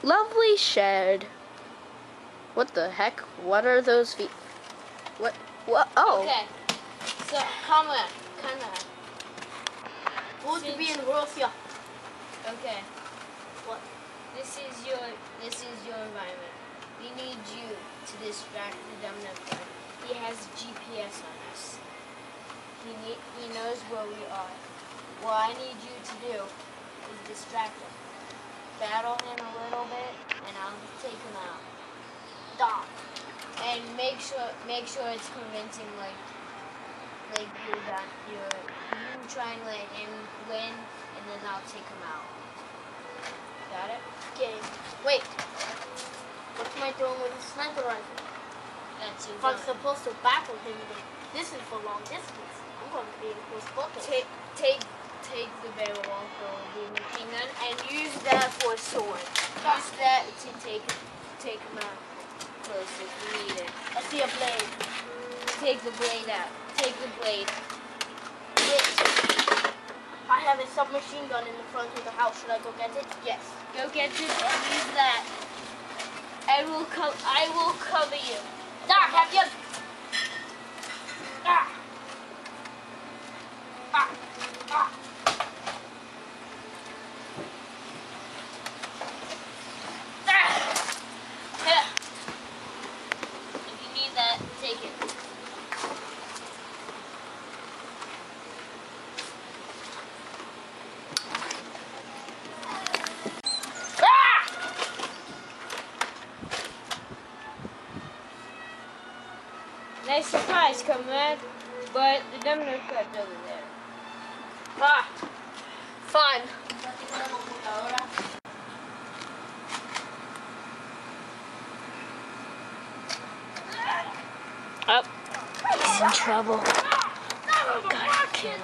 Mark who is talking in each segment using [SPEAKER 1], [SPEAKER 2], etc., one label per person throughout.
[SPEAKER 1] Lovely shed. What the heck? What are those feet? What? Oh.
[SPEAKER 2] Okay. So, come on.
[SPEAKER 3] Would be in Russia.
[SPEAKER 2] Okay.
[SPEAKER 3] What?
[SPEAKER 2] This is your environment. We need you to distract the dumb guy. He has GPS on us. He knows where we are. What I need you to do is distract him. Battle him a little bit, and I'll take him out.
[SPEAKER 3] Stop.
[SPEAKER 2] And make sure it's convincing, like you try and let him win, and then I'll take him out. Got it?
[SPEAKER 3] Okay. Wait. What am I doing with a sniper rifle?
[SPEAKER 2] That's your
[SPEAKER 3] If I'm
[SPEAKER 2] gun.
[SPEAKER 3] supposed to battle him, then this is for long distance. I'm going to be in close quarters.
[SPEAKER 2] Take the barrel off the machine gun and use that for a sword. Use that to take him out close if you need it.
[SPEAKER 3] I see a blade.
[SPEAKER 2] Take the blade out. Take the blade.
[SPEAKER 3] I have a submachine gun in the front of the house. Should I go get it? Yes.
[SPEAKER 2] Go get it and use that. I will cover you.
[SPEAKER 3] Doc, have you? Ah. Ah. Ah.
[SPEAKER 2] If you need that, take it. Nice surprise, comrade. But the dumb nerd crab's over there.
[SPEAKER 3] Ah. Fine.
[SPEAKER 1] Oh. He's in trouble. Gotta kill him.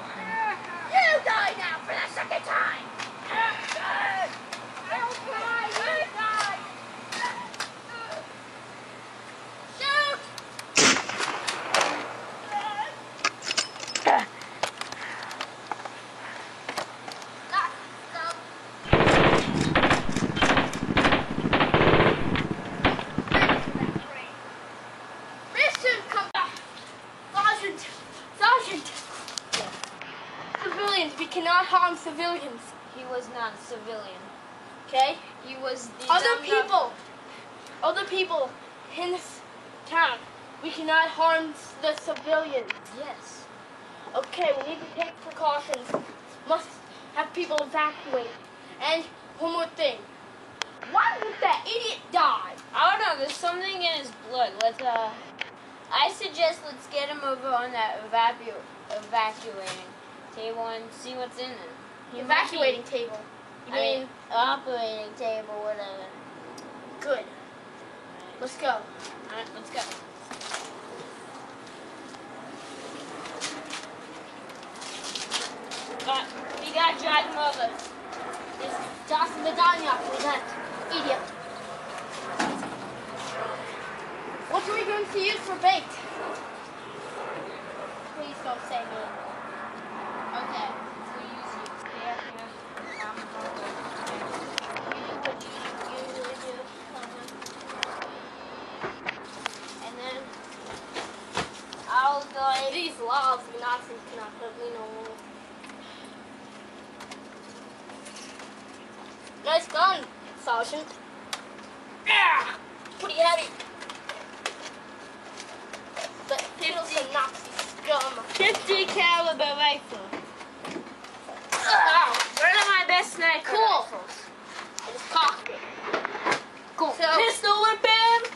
[SPEAKER 3] You die now for the second time. We cannot harm civilians.
[SPEAKER 2] He was not a civilian.
[SPEAKER 3] Okay?
[SPEAKER 2] He was the
[SPEAKER 3] Other people in this town. We cannot harm the civilians.
[SPEAKER 2] Yes.
[SPEAKER 3] Okay, we need to take precautions. Must have people evacuate. And one more thing. Why would that idiot die?
[SPEAKER 2] I don't know. There's something in his blood. I suggest let's get him over on that evacuating table and see what's in it.
[SPEAKER 3] Evacuating table. You mean
[SPEAKER 2] operating table, whatever.
[SPEAKER 3] good. Let's go.
[SPEAKER 2] Alright, let's go. We gotta drag him over.
[SPEAKER 3] It's Das Vidania for that idiot. What are we going to use for bait? Please don't say me.
[SPEAKER 2] Okay, so use you. Here. What you usually do. And then I'll go.
[SPEAKER 3] These laws, the Nazis cannot hurt me no more. Nice gun, Sergeant. Yeah, pretty heavy. But little some Nazi scum.
[SPEAKER 2] 50 caliber rifle.
[SPEAKER 3] Wow.
[SPEAKER 2] One of my best sniper
[SPEAKER 3] Cool.
[SPEAKER 2] rifles.
[SPEAKER 3] I just cocked it.
[SPEAKER 2] Cool.
[SPEAKER 3] So,
[SPEAKER 2] Pistol whipping.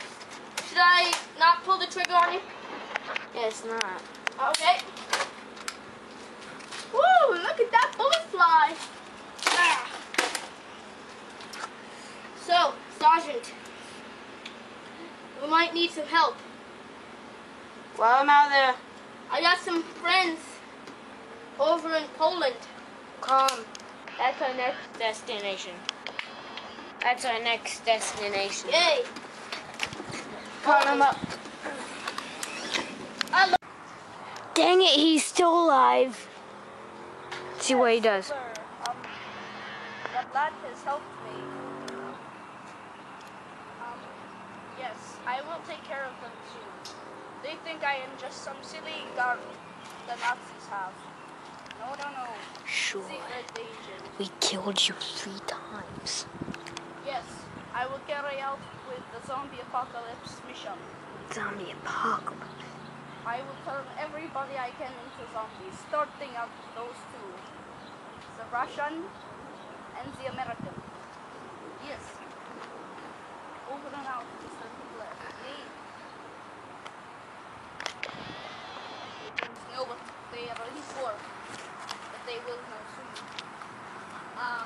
[SPEAKER 3] should I not pull the trigger on you?
[SPEAKER 2] Yes, not.
[SPEAKER 3] Okay. Woo, look at that bullet fly. Ah. So, Sergeant, we might need some help.
[SPEAKER 2] Well, I'm out there.
[SPEAKER 3] I got some friends over in Poland.
[SPEAKER 2] Come. That's our next destination. That's our next destination.
[SPEAKER 3] Yay.
[SPEAKER 2] Call him up. Dang it, he's still alive. See what he does.
[SPEAKER 4] Sir, the blood has helped me. I will take care of them soon. They think I am just some silly gun the Nazis have. No.
[SPEAKER 1] Sure.
[SPEAKER 4] Secret agent.
[SPEAKER 1] We killed you 3 times.
[SPEAKER 4] Yes, I will carry out with the zombie apocalypse mission.
[SPEAKER 1] Zombie apocalypse.
[SPEAKER 4] I will turn everybody I can into zombies, starting out with those 2. The Russian and the American. Yes. Over and out, Mr. Hitler. Yay. No, but they are ready for. But they will know soon. I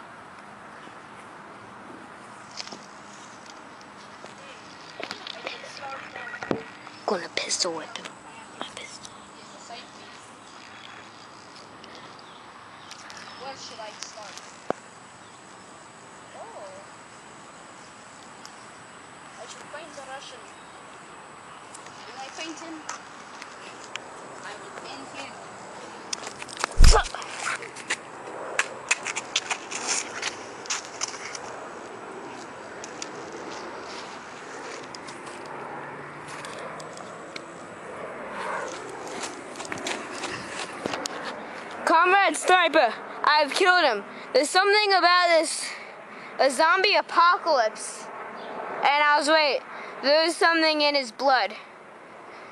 [SPEAKER 4] will start now.
[SPEAKER 1] Gonna pistol whip him. My pistol.
[SPEAKER 4] Yes, a side piece. Where should I start? Oh. I should find the Russian. When I find him, I will end him.
[SPEAKER 1] Comrade Sniper, I've killed him. There's something about this, a zombie apocalypse. And wait, there's something in his blood.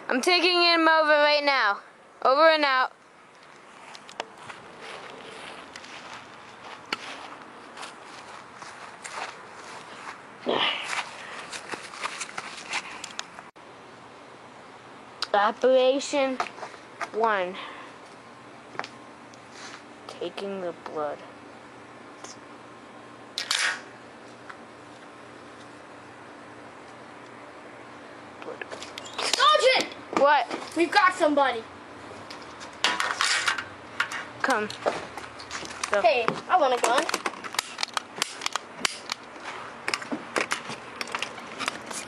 [SPEAKER 1] I'm taking him over right now. Over and out. Operation 1. Taking the blood.
[SPEAKER 3] Sergeant!
[SPEAKER 1] What?
[SPEAKER 3] We've got somebody.
[SPEAKER 1] Come. So,
[SPEAKER 3] Hey, I want a gun.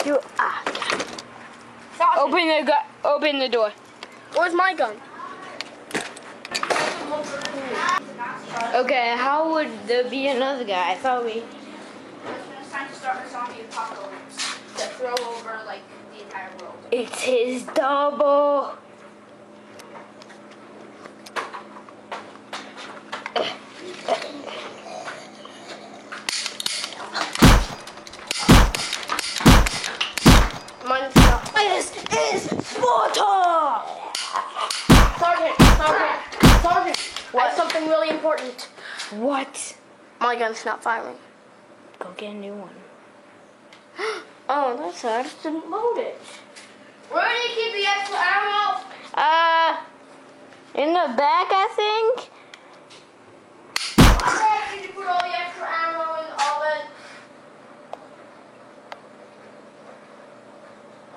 [SPEAKER 1] you.
[SPEAKER 3] Sergeant,
[SPEAKER 1] Open the door.
[SPEAKER 3] where's my gun?
[SPEAKER 1] Okay, how would there be another guy? I thought we.
[SPEAKER 4] It's time to start a zombie apocalypse that throw over like the entire world.
[SPEAKER 1] It's his double.
[SPEAKER 3] Mine's not.
[SPEAKER 1] This is Sparta!
[SPEAKER 3] Sergeant! I have something really important.
[SPEAKER 1] What?
[SPEAKER 3] My gun's not firing.
[SPEAKER 1] Go get a new one.
[SPEAKER 3] Oh, that's how I just didn't load it. Where do you keep the extra ammo?
[SPEAKER 1] In the back, I think.
[SPEAKER 3] I asked you to put all the extra ammo in the oven.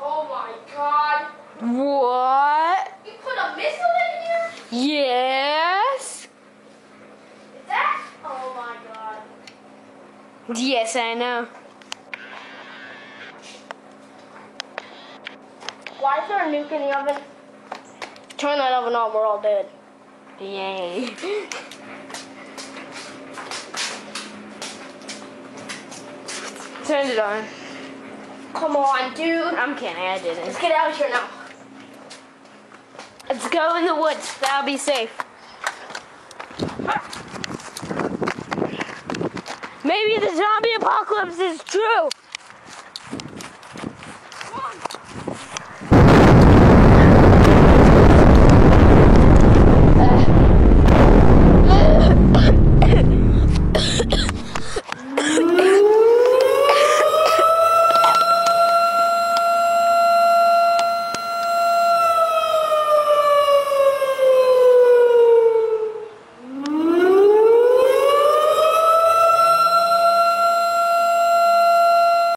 [SPEAKER 3] Oh my god.
[SPEAKER 1] What?
[SPEAKER 3] You put a missile in here?
[SPEAKER 1] Yes.
[SPEAKER 3] Is that? Oh my god.
[SPEAKER 1] Yes, I know.
[SPEAKER 3] Why is there a nuke in the oven? Turn that oven on, we're all dead.
[SPEAKER 1] Yay. Turn it on.
[SPEAKER 3] Come on, dude.
[SPEAKER 1] I'm kidding, I didn't.
[SPEAKER 3] Let's get out of here now.
[SPEAKER 1] Let's go in the woods. That'll be safe. Maybe the zombie apocalypse is true.